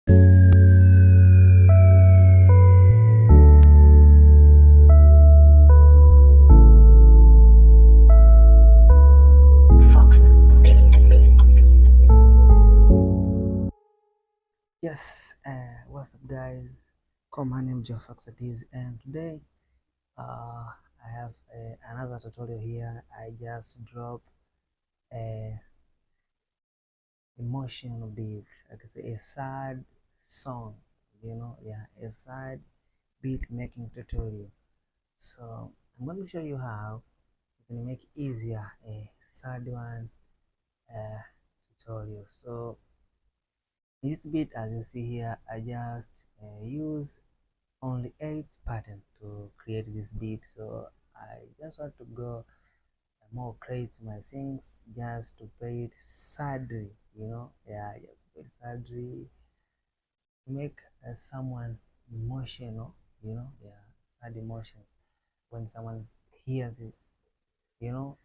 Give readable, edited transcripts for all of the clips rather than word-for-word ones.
Yes, what's up, guys? Come, my name is Giveon, and today I have another tutorial here. I just dropped a emotional beat, like I say, a sad song, a sad beat making tutorial. So I'm going to show you how you can make easier a sad one uh, tutorial. So this beat, as you see here, I just use only 8 patterns to create this beat, so I just want to go more crazy to my things, just to play it sadly, just play it sadly to make someone emotional, sad emotions. When someone hears this, you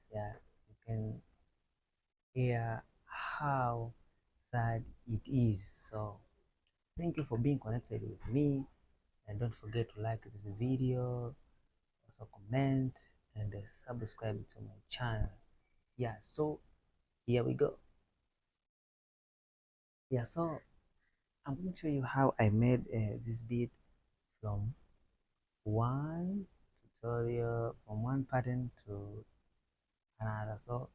can hear how sad it is. So thank you for being connected with me, and don't forget to like this video, also comment, and subscribe to my channel. Yeah, so here we go. Yeah, so I'm going to show you how I made this beat from one from one pattern to another. So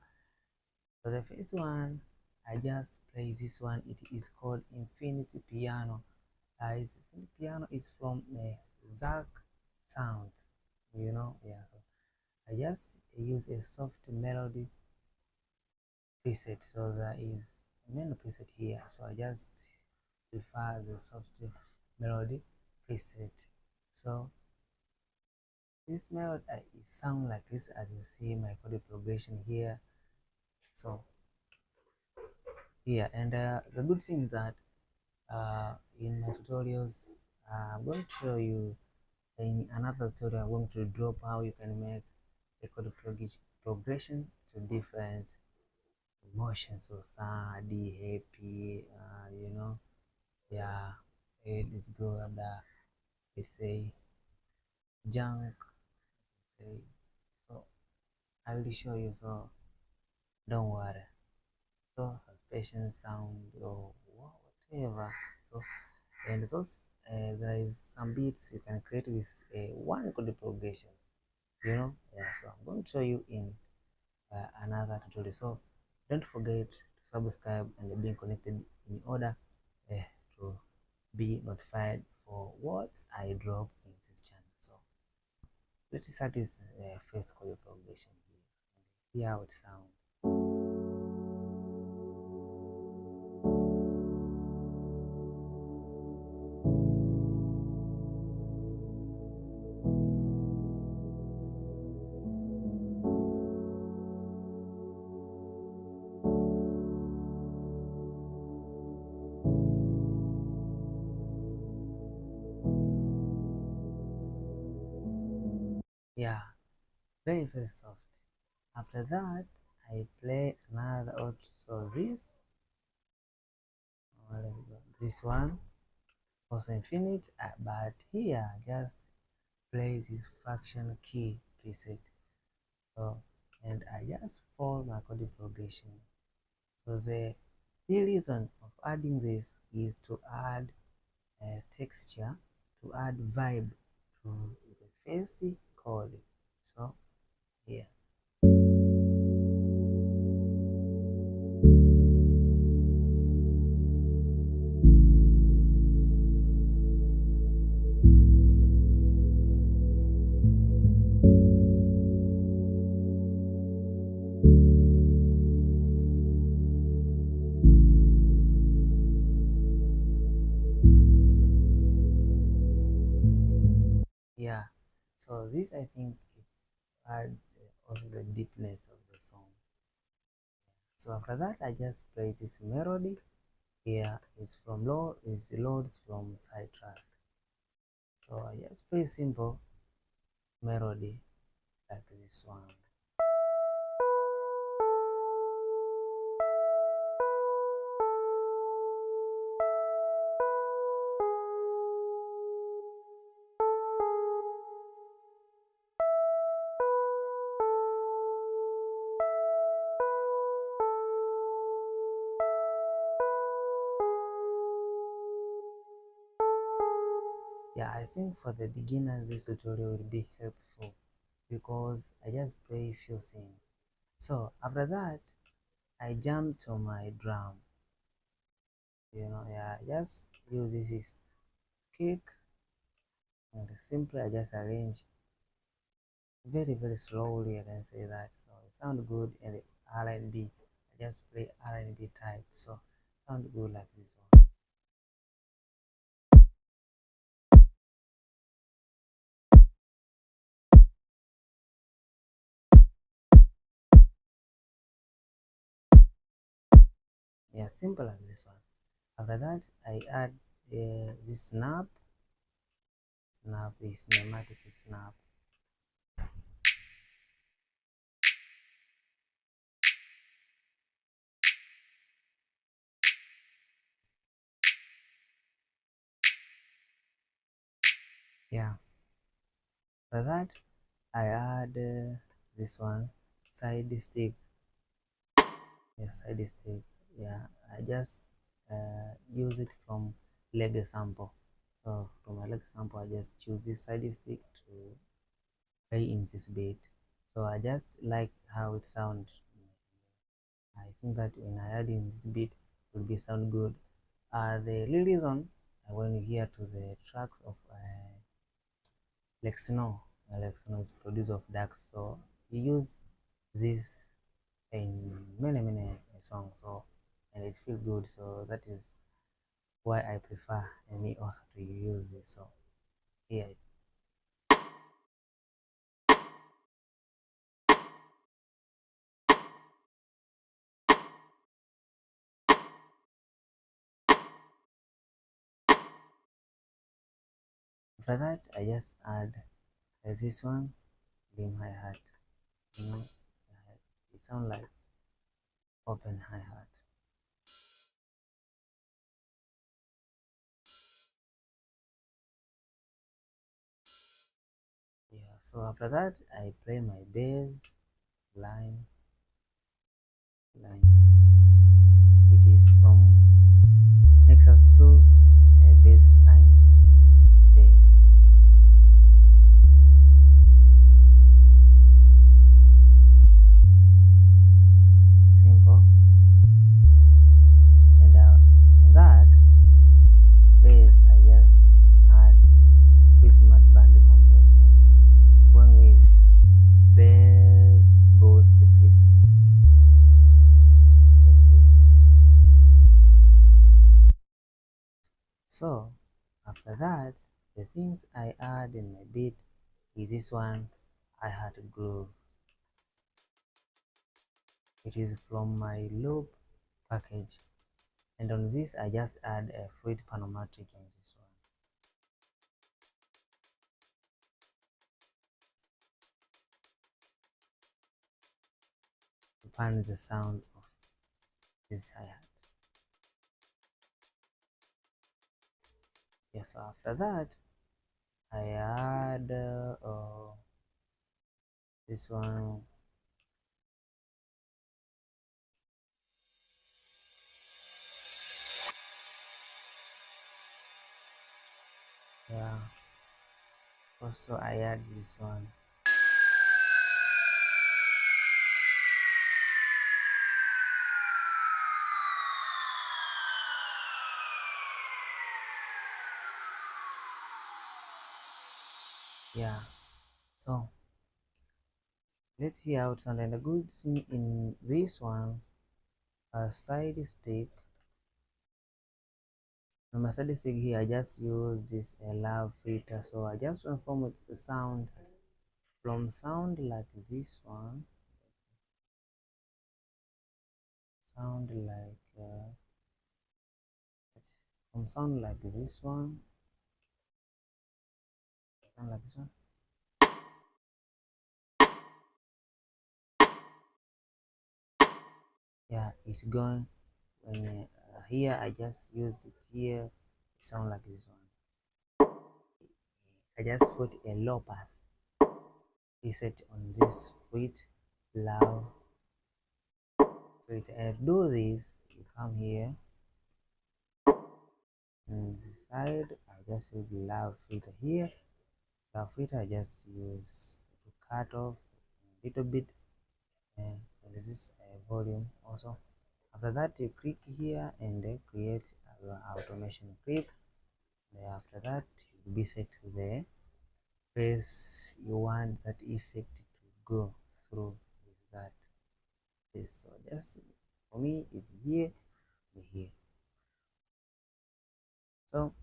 for the first one, I just play this one. It is called Infinity Piano. Infinity Piano is from Zach Sounds, yeah. So I just use a soft melody preset. So there is a menu preset here, so I just prefer the soft melody preset. So this melody it sound like this, as you see my chord progression here. So here, and the good thing is that in my tutorials, I'm going to show you in another tutorial. I'm going to drop how you can make a chord progression to different emotions, so sad, happy, yeah. Let's go and let's say junk. Okay. So I will show you, so don't worry. So suspension sound or whatever. So and those there is some beats you can create with one chord progressions, yeah. So I'm going to show you in another tutorial. So don't forget to subscribe and being connected in order to be notified for what I drop in this channel. So let's start with first chord progression here. Hear how it sounds. Yeah, very soft. After that, I play another also this one also infinite, but here just play this fraction key preset. So and I just follow my chord progression. So the reason of adding this is to add texture, to add vibe to the first chord. So yeah. Yeah, so this I think it's add also the deepness of the song. So after that, I just play this melody. Here is from loads from Citrus. So I just play simple melody like this one. Yeah, I think for the beginners this tutorial will be helpful because I just play a few things. So after that I jump to my drum. Yeah, just use this kick and simply I just arrange very slowly. I can say that, so it sounds good. And the R&B, I just play R&B type, so sound good like this one. Yeah, simple like this one. After that I add this snap is pneumatic snap. Yeah, after that I add this one side stick. Yeah, side stick. Yeah, I just use it from leg sample. So from my leg sample I just choose this side stick to play in this beat. So I just like how it sounds. I think that when I add in this beat it will be sound good. The real reason when you hear to the tracks of Lex Snow is producer of Dax, so he use this in many songs, so and it feel good. So that is why I prefer and me also to use this. So yeah. After that I just add this one, dim hi-hat. You know, it sound like open hi-hat. Yeah, so after that I play my bass line. It is from Nexus 2, a basic sign bass. Simple. And on that bass I just add with mud band compressor, going with bell boost preset. So after that the things I add in my beat is this one, I had a groove. It is from my loop package, and on this I just add a fluid panomatic on this one. To pan the sound of this hi-hat. Yes, so after that I add this one. Yeah, also I add this one. Yeah, so let's hear out sound. And a good thing in this one, a side stick. On my side stick here I just use this love filter, so I just transform it the sound from sound like this one, sound like from sound like this one, sound like this one. Yeah, it's going. When here I just use it here, it sound like this one. I just put a low pass preset on this fret, loud fret, and do this. You come here and this side. I just use love filter here. Love filter I just use to cut off a little bit, and this is a volume also. After that, you click here and create your automation clip. And after that, you'll be set to the place you want that effect to go through with that place. So just for me, it's here, here. So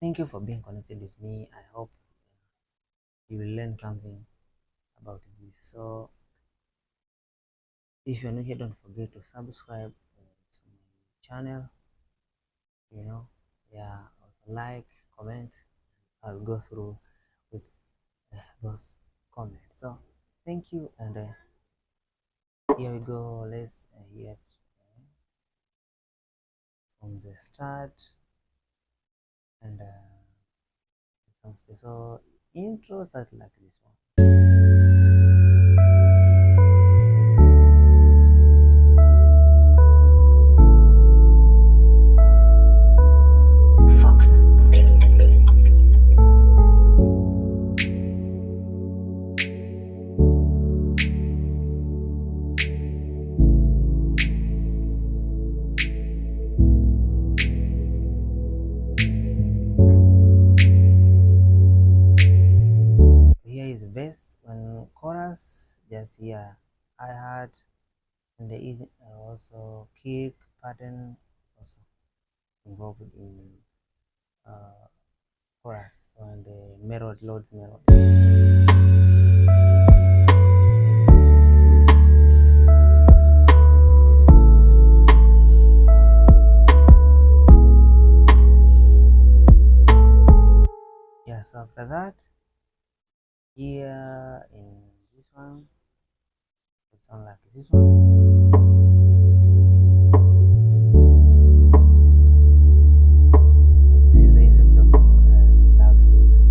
thank you for being connected with me. I hope you will learn something about this. So if you're new here, don't forget to subscribe to my channel. Yeah, also like, comment. I'll go through with those comments. So thank you, and here we go. Let's hear it from the start, and some special intros that like this one. Verse and chorus, just here hi-hat, and there is also kick pattern also involved in chorus, and the melody loads melody. Yeah, so after that, here in this one, it sounds like this one. This is the effect of loud filter.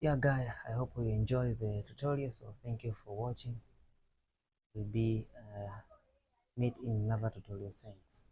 Yeah guys, I hope you enjoy the tutorial, so thank you for watching. We'll be meet in another tutorial. Thanks.